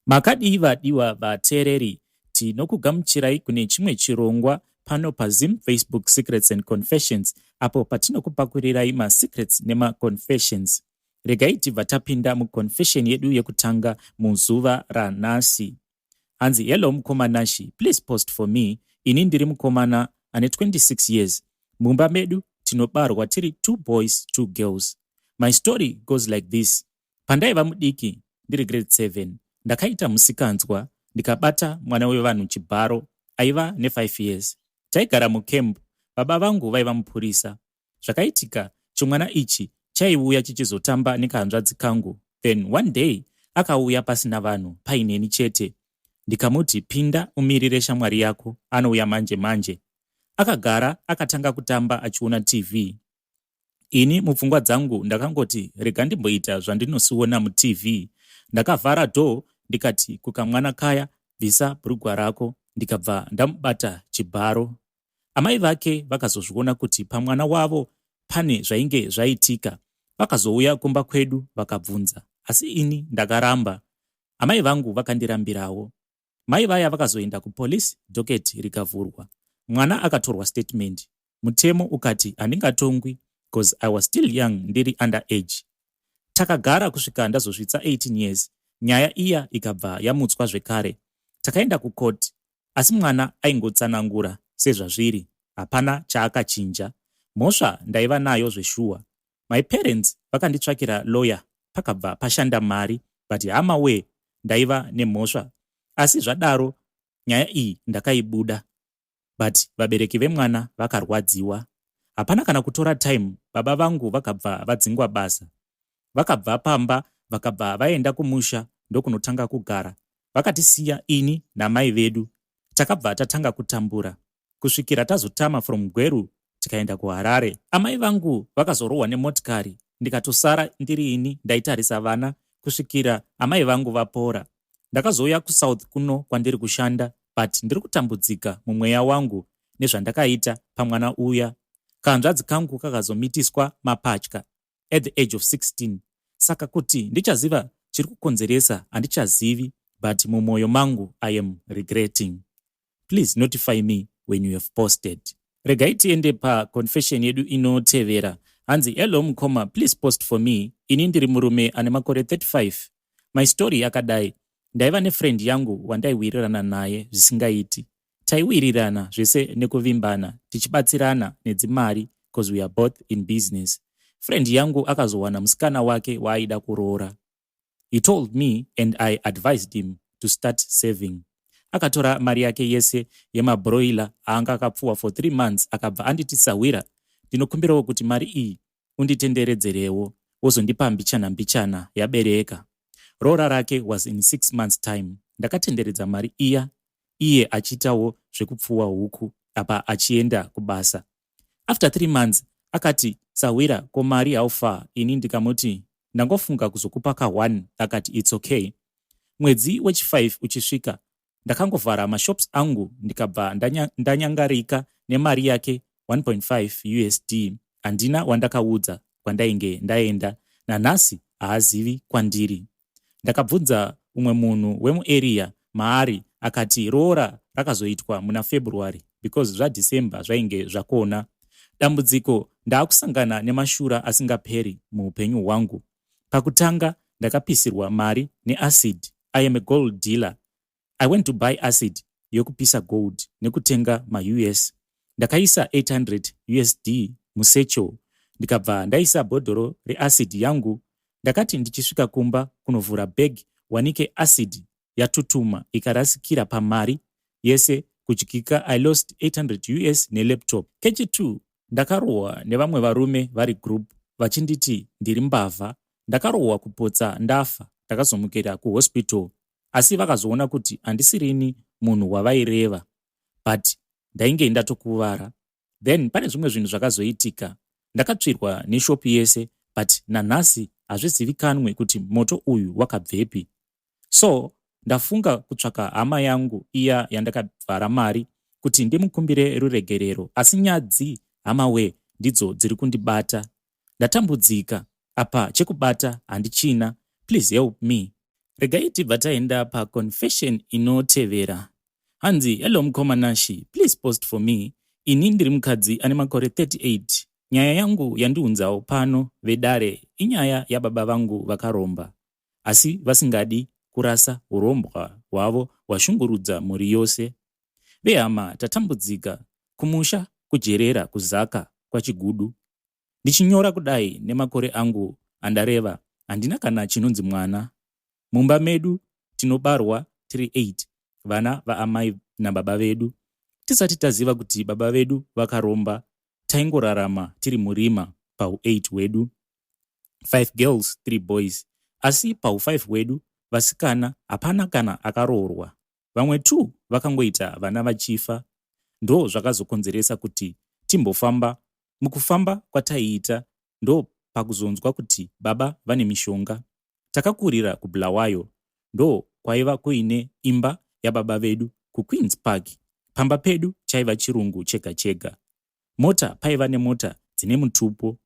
Makadiwa vateereri, tinokugamuchirai kune chimwe chirongwa pano paZim Facebook Secrets and Confessions, apo patinokupakurirai masecrets nemaconfessions. Regai tibva tapinda muconfession yedu yekutanga muzuva ranhasi. Hanzi, hello mukoma Nashey, please post for me. Ini ndiri mukomana ane 26 years. Mumba medu tinobarwa tiri 2 boys 2 girls. My story goes like this. Pandaiva mudiki ndiri grade 7, ndakaita musikanzwa ndikabata mwana wevanhu chibharo aiva ne5 years. Taigara mukembu, baba vangu vaiva mupurisa. Zvakaitika chimwana ichi chaiuya chichizotamba nekahanzvadzi kangu. Then one day akauya pasina vanhu, paineni chete. Ndikamuti, pinda umirire shamwari yako, anouya manje manje. Akagara akatanga kutamba achiona TV. Ini mupfungwa dzangu ndakangoti rega ndimboita zvandinosiona muTV. Ndakavhara door ndikati kukamwana kaya, bvisa bhurugwa rako, ndikabva ndamubata chibharo. Amai vake vakazozviona kuti pamwana wavo pane zvainge zvaitika. Vakazouya kumba kwedu vakabvunza, asi ini ndakaramba. Amai vangu vakandirambirawo. Mai vaya vakazoenda kupolisi, doketi rikavhurwa. Mwana akatorwa statement. Mutemo ukati handingatongwi because I was still young, ndiri underage. Takagara kusvika ndazosvitsa 18 years. Nyaya iya ikabva yamutswa zvekare. Takaenda kucourt, asi mwana aingotsanangura sezvazviri, hapana chaakachinja. Mhosva ndaiva nayo zveshuwa. My parents vakanditsvakira lawyer, pakabva pashanda mari, but hamawe ndaiva nemhosva. Asi zvadaro nyaya iyi ndakaibuda, but vabereki vemwana vakarwadziwa. Hapana kana kutora time, baba vangu vakabva vadzingwa basa. Vakabva pamba, vakabva vaenda kumusha ndokunotanga kugara. Vakatisiya ini namai vedu. Takabva tatanga kutambura. Kusvikira tazotama from Gweru tikaenda kuHarare. Amai vangu vakazorohwa nemotikari. Ndikatosara ndiri ini ndaitarisa vana kusvikira amai vangu vapora. Ndakazouya kuSouth kuno kwandiri kushanda, but ndiri kutambudzika mumweya wangu nezvandakaita pamwana uya. Kahanzvadzi kangu kakazomitiswa mapatya at the age of 16. Saka kuti ndichaziva chiri kukonzeresa handichazivi, but mumwoyo mangu I am regretting. Please notify me when you have posted. Regai tiende pa confession yedu inotevera. Hanzi, hello mukoma, please post for me. Ini ndiri murume ane makore 35. My story yakadai. Ndaiva nefriend yangu wandaiwirirana naye zvisingaiti. Taiwirirana zvese nekuvimbana, tichibatsirana nedzimari because we are both in business. Friend yangu akazowana musikana wake waaida kuroora. He told me and I advised him to start saving. Akatora mari yake yese yemabroiler aanga akapfuwa for 3 months, akabva anditi Sawira, ndinokumbirawo kuti mari iyi unditenderedzerewo, wozondipa mbichana yabereka. Roora rake was in 6 months time. Ndakatenderedza mari iya, iye achiitawo zvekupfuwa huku, apa achienda kubasa. After 3 months, akati, Sawira, ko mari haufa? Ini ndikamuti, ndangofunga kuzokupa ka1. Akati, it's okay. Mwedzi wechi5 uchisvika, ndakangovhara mashops angu, ndikabva ndanyangarika nemari yake 1.5 USD. Handina wandakaudza kwandainge ndaenda, nanhasi haazivi kwandiri. Ndakabvunza umwe munhu wemuarea maari, akati roora rakazoitwa muna February because zvaDecember zvainge zvakona. Dambudziko ndaakusangana nemashura asingaperi muupenyu hwangu. Pakutanga ndakapisirwa mari neacid. I am a gold dealer. I went to buy acid yokupisa gold nekutenga maUS. Ndakaisa 800 USD musecho. Ndikabva ndaisa bhodhoro reacid yangu. Ndakati ndichisvika kumba kunovhura bag, wanike acid yatutuma ikarasikira pamari yese kutyika. I lost 800 US nelaptop. Kechi 2 ndakarohwa nevamwe varume vari group vachinditi ndiri mbavha. Ndakarohwa kupotsa ndafa. Ndakazomukira kuhospital, asi vakazoona kuti handisirini munhu wavaireva, but ndainge ndatokuvara. Then pane zvimwe zvinhu zvakazoitika. Ndakatsvirwa neshopi yese, but nanhasi hazvizivikanwe kuti moto uyu wakabvepi. So ndafunga kutsvaka hama yangu iya yandakabvara mari kuti ndimukumbire ruregerero, asi nyadzi hamawe ndidzo dziri kundibata. Ndatambudzika, apa chekubata handichina. Please help me. Regai tibva taenda paconfession inotevera. Hanzi, hello mukoma Nashey, please post for me. Ini ndiri mukadzi ane makore 38. Nyaya yangu yandiunzawo pano vedare inyaya yababa vangu vakaromba, asi vasingadi kurasa urombwa hwavo hwashungurudza mhuri yose. Vehama tatambudzika kumusha kujerera kuzaka kwachigudu. Ndichinyora kudai nemakore angu andareva handina kana chinonzi mwana. Mumba medu tinobarwa tiri 8, vana vaamai nababa vedu. Tisati taziva kuti baba vedu vakaromba, taingorarama tiri murima pau8 hwedu, 5 girls 3 boys. Asi pau5 hwedu vasikana hapana kana akaroorwa. Vamwe 2 vakangoita vana vachifa. Ndo zvakazokonzeresa kuti timbofamba. Mukufamba kwataiita ndo pakuzonzwa kuti baba vane mishonga. Takakurira kuBulawayo, ndo kwaiva kuine imba yababa vedu kuQueens Park. Pamba pedu chaiva chirungu chega chega. Mota paiva nemota dzine mutupo.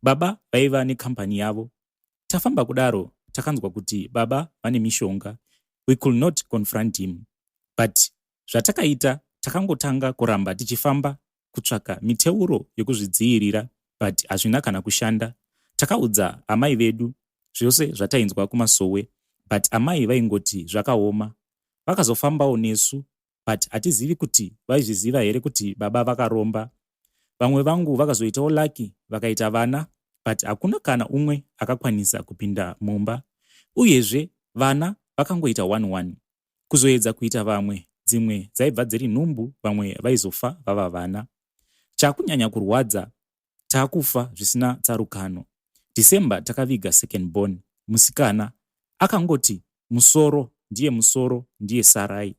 Baba vaiva nekambani yavo. Tafamba kudaro takanzwa kuti baba vane mishonga. We could not confront him. But zvatakaita takangotanga kuramba tichifamba kutsvaka miteuro yekuzvidzivirira, but hazvina kana kushanda. Takaudza amai vedu zvose zvatainzwa kumasowe, but amai vaingoti zvakaoma. Vakazofambawo nesu, but hatizivi kuti vaizviziva here kuti baba vakaromba. Vamwe vangu vakazoitawo laki vakaita vana, but hakuna kana umwe akakwanisa kupinda mumba. Uyezve vana vakangoita 1-1. Kuzoedza kuita vamwe, dzimwe dzaibva dziri nhumbu, vamwe vaizofa vava vana. Chakunyanya kurwadza, takufa zvisina tsarukano. December takaviga second born, musikana. Akangoti musoro ndiye Sarai.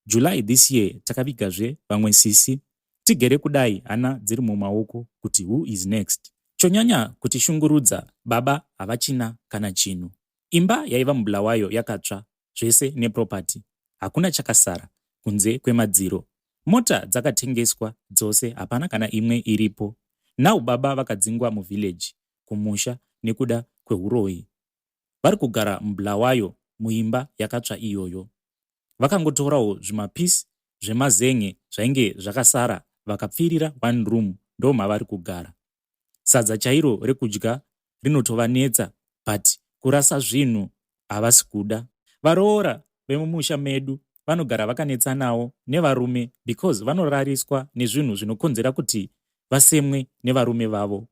July this year takavigazve vamwe sisi. Tigere kudai hana dziri mumaoko kuti who is next. Chonyanya kuti shungurudza, baba havachina kana chinhu. Imba yaiva muBulawayo yakatsva zvese neproperty. Hakuna chakasara kunze kwemadziro. Mota dzakatengeswa dzose, hapana kana imwe iripo. Now baba vakadzingwa muvillage kumusha nekuda kweuroyi. Vari kugara muBulawayo muimba yakatsva iyoyo. Vakangotorawo zvimapisi zvemazen'e zvainge zvakasara vakapfirira 1 room, ndo mavari kugara. Sadza chairo rekudya rinotovanetsa, but kurasa zvinhu havasi kuda. Varoora vemumusha medu vanogara vakanetsanawo nevarume because vanorariswa nezvinhu zvinokonzera kuti vasemwe nevarume vavo.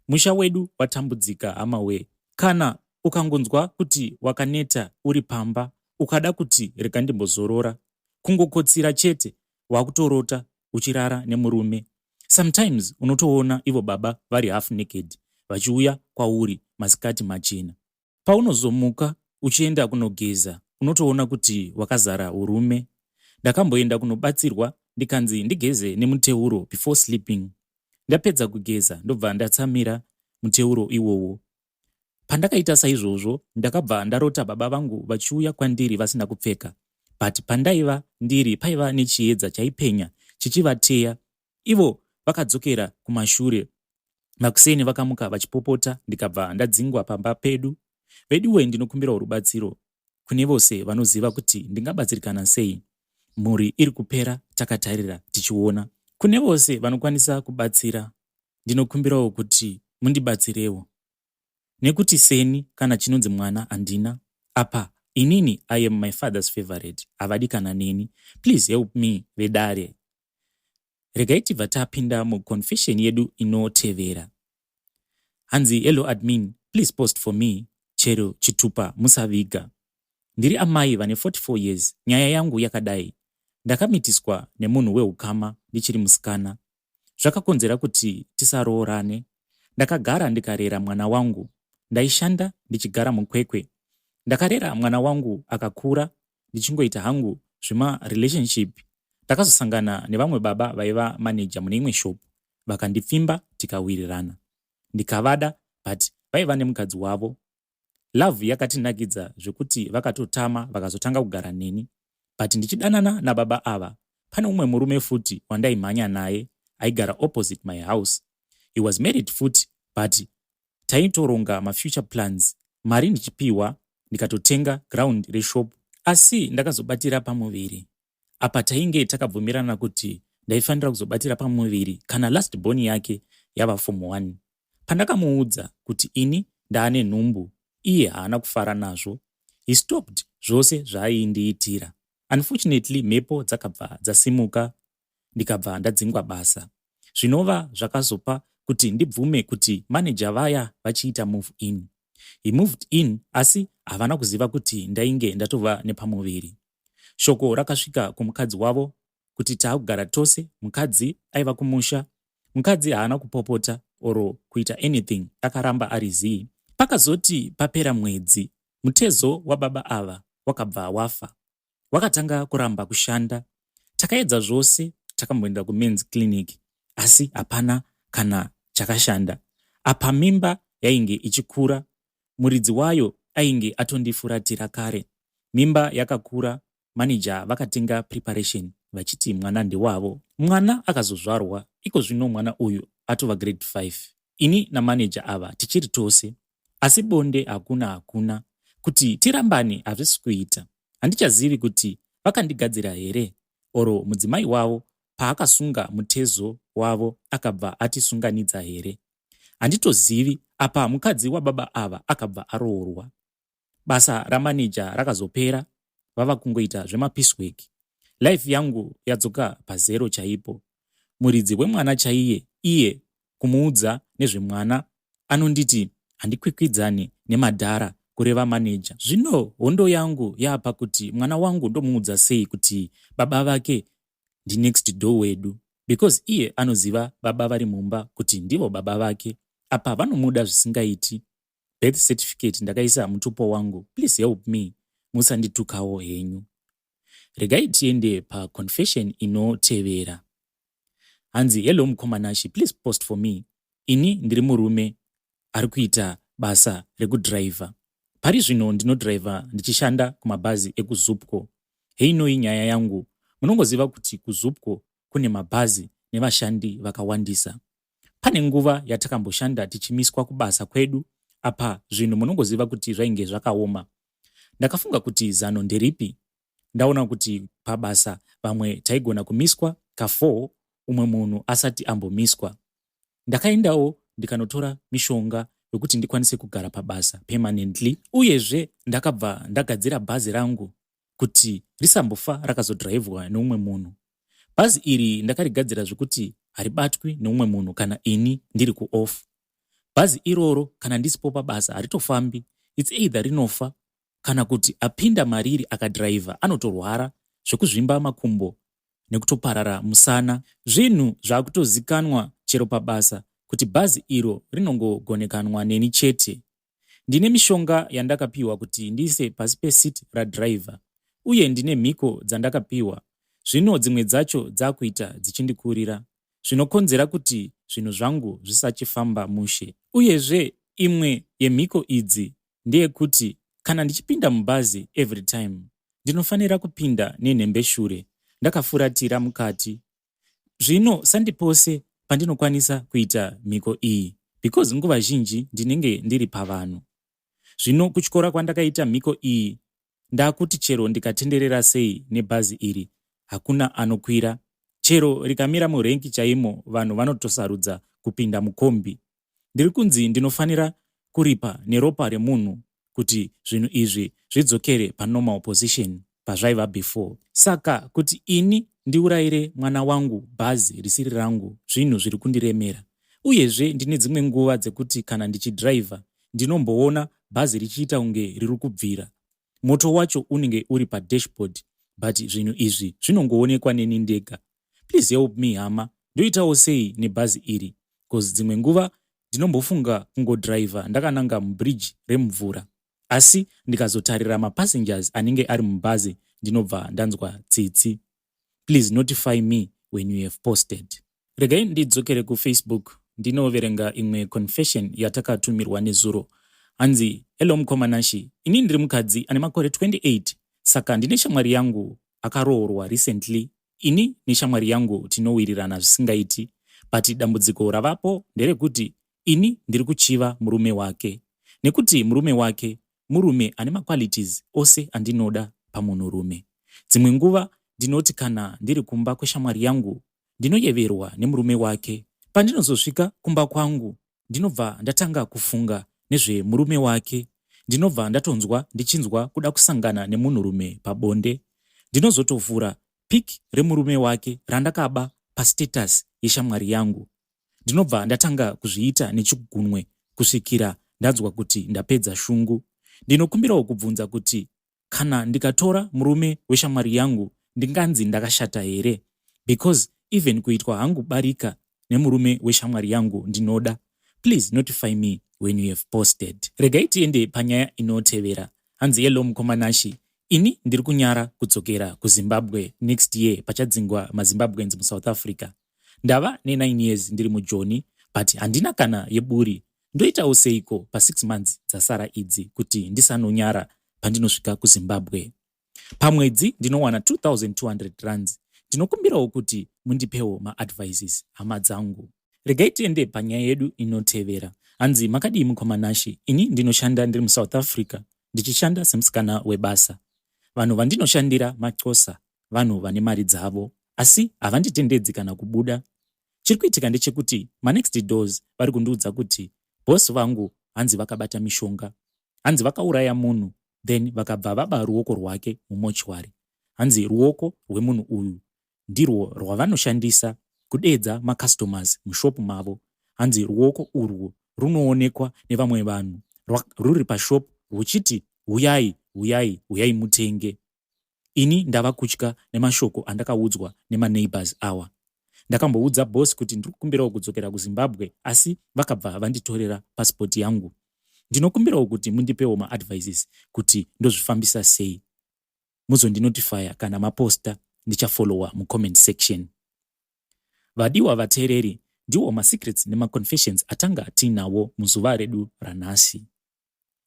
Musha wedu watambudzika hamawe. Kana ukangonzwa kuti wakaneta uri pamba, ukada kuti rega ndimbozorora, kungokotsira chete wakutorota uchirara nemurume. Sometimes unotoona ivo baba vari half naked vachiuya kwauri masikati machena. Paunozomuka uchienda kunogeza, unotoona kuti wakazara urume. Ndakamboenda kunobatsirwa ndikanzi ndigeze nemuteuro before sleeping. Ndapedza kugeza ndobva ndatsamira muteuro iwowo. Pandakaita saizvozvo ndakabva ndarota baba vangu vachiuya kwandiri vasina kupfeka, but pandaiva ndiri paiva nechiedza chaipenya chichivateya. Ivo vakadzokera kumashure. Makuseni vakamuka vachipopota, ndikabva ndadzingwa pamba pedu. Veduwe ndinokumbirawo rubatsiro kune vose vanoziva kuti ndingabatsirikana sei. Mhuri iri kupera takatarira tichiona. Kune vose vanokwanisa kubatsira, ndinokumbirawo kuti mundibatsirewo. Nekuti seni kana chinonzi mwana handina. Apa inini I am my father's favorite. Havadi kana neni. Please help me vedare. Regai tibva tapinda muconfession yedu inotevera. Hanzi, hello admin, please post for me. Chero chitupa musaviga. Ndiri amai vane 44 years. Nyaya yangu yakadai. Ndakamitiswa nemunhu weukama ndichiri musikana. Zvakakonzera kuti tisaroorane. Ndakagara ndikarera mwana wangu. Ndaishanda ndichigara mukwekwe. Ndakarera mwana wangu akakura ndichingoita hangu zvima relationship. Ndakazosangana nevamwe baba vaiva manager mune imwe shop. Vakandipfimba tikawirirana. Ndikavada, but vaiva nemukadzi wavo. Love yakatinakidza zvekuti vakatotama vakazotanga kugara neni. But ndichidanana nababa ava, pane umwe murume futi wandaimhanya naye aigara opposite my house. He was married futi, but taitoronga ma future plans. Mari ndichipiwa, ndikatotenga ground reshop, asi ndakazobatira pamuviri. Apa tainge takabvumirana kuti ndaifanira kuzobatira pamuviri kana last born yake yava form 1. Pandakamuudza kuti ini ndaane nhumbu, iye haana kufara nazvo. He stopped zvose zvaaindiitira. Unfortunately, mhepo dzakabva dzasimuka, ndikabva ndadzingwa basa. Zvinova zvakazopa kuti ndibvume kuti manager vaya vachiita move in. He moved in, asi havana kuziva kuti ndainge ndatova nepamuviri. Shoko rakasvika kumukadzi wavo kuti taakugara tose. Mukadzi aiva kumusha. Mukadzi haana kupopota oro kuita anything, akaramba ari zii. Pakazoti papera mwedzi, mutezo wababa ava wakabva wafa. Wakatanga kuramba kushanda. Takaedza zvose, takamboenda kumen's clinic, asi hapana kana chakashanda. Apa mimba yainge ichikura. Muridzi wayo ainge atondifuratira kare. Mimba yakakura, manager vakatenga preparation vachiti mwana ndewavo. Mwana akazozvarwa, iko zvino mwana uyu atova grade 5. Ini namanager ava tichiri tose, asi bonde hakuna. Kuti tirambane hazvisi kuita. Handichazivi kuti vakandigadzira here oro mudzimai wavo paakasunga mutezo wavo akabva atisunganidza here. Handitozivi. Apa mukadzi wababa ava akabva aroorwa. Basa ramanager rakazopera, vava kungoita zvemapiecework. Life yangu yadzoka pazero chaipo. Muridzi wemwana chaiye, iye kumuudza nezvemwana anonditi handikwikwidzane nemadhara kureva manager. Zvino hondo yangu yaapa kuti mwana wangu ndomuudza sei kuti baba vake ndi next door wedu, because iye anoziva baba vari mumba kuti ndivo baba vake. Apa vanomuda zvisingaiti. Birth certificate ndakaisa mutupo wangu. Please help me, musanditukawo henyu. Regai tiende paconfession inotevera. Hanzi, hello mukoma Nashey, please post for me. Ini ndiri murume ari kuita basa rekudriver. Pari zvino ndinodriver ndichishanda kumabhazi eKuZupco. Heinoi nyaya yangu. Munongoziva kuti kuZupco kune mabhazi nevashandi vakawandisa. Pane nguva yatakamboshanda tichimiswa kubasa kwedu. Apa zvino munongoziva kuti zvainge zvakaoma. Ndakafunga kuti zano nderipi. Ndaona kuti pabasa vamwe taigona kumiswa ka4 umwe munhu asati ambomiswa. Ndakaendawo ndikanotora mishonga yokuti ndikwanise kugara pabasa permanently. Uyezve ndakabva ndagadzira bhazi rangu kuti risambofa rakazodhiraivhwa neumwe munhu. Bhazi iri ndakarigadzira zvokuti haribatwi neumwe munhu kana ini ndiri kuoff. Bhazi iroro kana ndisipo pabasa haritofambi. It's either rinofa kana kuti apinda mariri akadhiraivha anotorwara zvekuzvimba makumbo nekutoparara musana. Zvinhu zvakutozikanwa chero pabasa kuti bhazi iro rinongogonekanwa neni chete. Ndine mishonga yandakapiwa kuti ndiise pasi pesiti radhiraivha, uye ndine mhiko dzandakapiwa. Zvino dzimwe dzacho dzakuita dzichindikurira, zvinokonzera kuti zvinhu zvangu zvisachifamba mushe. Uyezve imwe yemhiko idzi ndeyekuti kana ndichipinda mubhazi every time ndinofanira kupinda nenhembeshure ndakafuratira mukati. Zvino sandipose pandinokwanisa kuita mhiko iyi, because nguva zhinji ndinenge ndiri pavanhu. Zvino kuchikora kwandakaita mhiko iyi, ndakuti chero ndikatenderera sei nebhazi iri hakuna anokwira. Chero rikamira murengi chaimo vanhu vanotosarudza kupinda mukombi. Ndiri kunzi ndinofanira kuripa neropa remunhu kuti zvinhu izvi zvidzokere panormal position pazvaiva before. Saka kuti ini ndiurayire mwana wangu bhazi risiri rangu, zvinhu zviri kundiremera. Uyezve ndine dzimwe nguva dzekuti kana ndichidhiraivha ndinomboona bhazi richiita unge riri kubvira. Moto wacho unenge uri padashboard, but zvinhu izvi zvinongoonekwa neni ndega. Please help me hama, ndoitawo sei nebhazi iri, because dzimwe nguva ndinombofunga kungodhiraivha ndakananga mubridge remvura, asi ndikazotarira mapassengers anenge ari mubhazi ndinobva ndanzwa tsitsi. Please notify me when you have posted. Regai ndidzokere kuFacebook ndinoverenga imwe confession yatakatumirwa nezuro. Hanzi, hello mukoma Nashey, ini ndiri mukadzi ane makore 28, saka ndine shamwari yangu akaroorwa recently. Ini neshamwari yangu tinowirirana zvisingaiti, but dambudziko ravapo nderekuti ini ndiri kuchiva murume wake, nekuti murume wake murume ane maqualities ose andinoda pamunhurume. Dzimwe nguva ndinoti kana ndiri kumba kweshamwari yangu ndinoyeverwa nemurume wake. Pandinozosvika kumba kwangu ndinobva ndatanga kufunga nezvemurume wake. Ndinobva ndatonzwa ndichinzwa kuda kusangana nemunhurume pabonde. Ndinozotovhura pic remurume wake randakaba pastatus yeshamwari yangu. Ndinobva ndatanga kuzviita nechigunwe kusvikira ndanzwa kuti ndapedza shungu. Ndinokumbirawo kubvunza kuti kana ndikatora murume weshamwari yangu ndinganzi ndakashata here, because even kuitwa hangu barika nemurume weshamwari yangu ndinoda. Please notify me when you have posted. Regai tiende panyaya inotevera. Hanzi yelo mukoma Nashey. Ini ndiri kunyara kudzokera kuZimbabwe next year pachadzingwa maZimbabweans muSouth Africa. Ndava ne9 years ndiri mujoni, but handina kana yeburi. Ndoitawo seiko pa6 months dzasara idzi kuti ndisanonyara pandinosvika kuZimbabwe. Pamwedzi ndinowana 2,200 rands. Ndinokumbirawo kuti mundipewo maadvices hama dzangu. Regai tiende panyaya yedu inotevera. Hanzi makadii mukoma Nashey. Ini ndinoshanda ndiri muSouth Africa, ndichishanda semusikana webasa. Vanhu vandinoshandira maxhosa, vanhu vane mari dzavo, asi havanditendedzi kana kubuda. Chiri kuitika ndechekuti manext doors vari kundiudza kuti boss vangu hanzi vakabata mishonga, hanzi vakauraya munhu, then vakabva vaba ruoko rwake mumochwari. Hanzi ruoko rwemunhu uyu ndirwo rwavanoshandisa kudedza macustomers mushopu mavo. Hanzi ruoko urwu runoonekwa nevamwe vanhu ruri pashop ruchiti huyai, huyai, huyai mutenge. Ini ndava kutya nemashoko andakaudzwa nemaneighbors awa. Ndakamboudza boss kuti ndiri kukumbirawo kudzokera kuZimbabwe, asi vakabva vanditorera passport yangu. Ndinokumbirawo kuti mundipewo maadvices kuti ndozvifambisa sei. Muzondinotifya kana maposta, ndichafollowa mucomment section. Vadiwa vateereri, ndiwo masecrets nemaconfessions atanga tinawo muzuva redu ranhasi.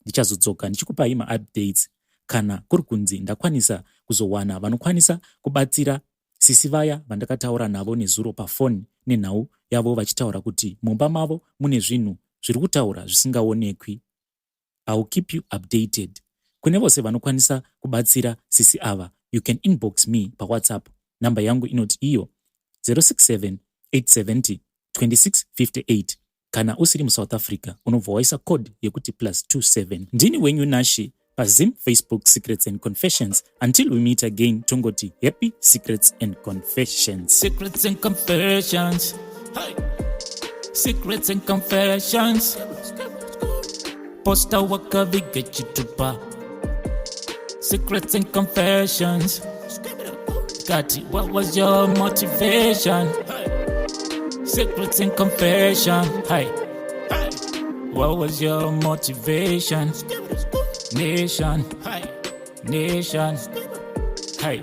Ndichazodzoka ndichikupai maupdates kana kuri kunzi ndakwanisa kuzowana vanokwanisa kubatsira sisi vaya vandakataura navo nezuro pafoni nenhau yavo vachitaura kuti mumba mavo mune zvinhu zviri kutaura zvisingaonekwi. I will keep you updated. Kune vose vanokwanisa kubatsira sisi ava, you can inbox me pa WhatsApp. Namba yangu inoti iyo 067 870 2658. Kana usiri muSouth Africa unobva waisa code yekuti +27. Ndini wenyu Nashey paZim Facebook Secrets and Confessions. Until we meet again, tongoti happy secrets and confessions. Secrets and confessions. Hey. Secrets and confessions. Posta wakaviga chitupa. Secrets and confessions. Kati, what was your motivation? Secrets and confession. Hey. What was your motivation? Nation. Nation. Hey.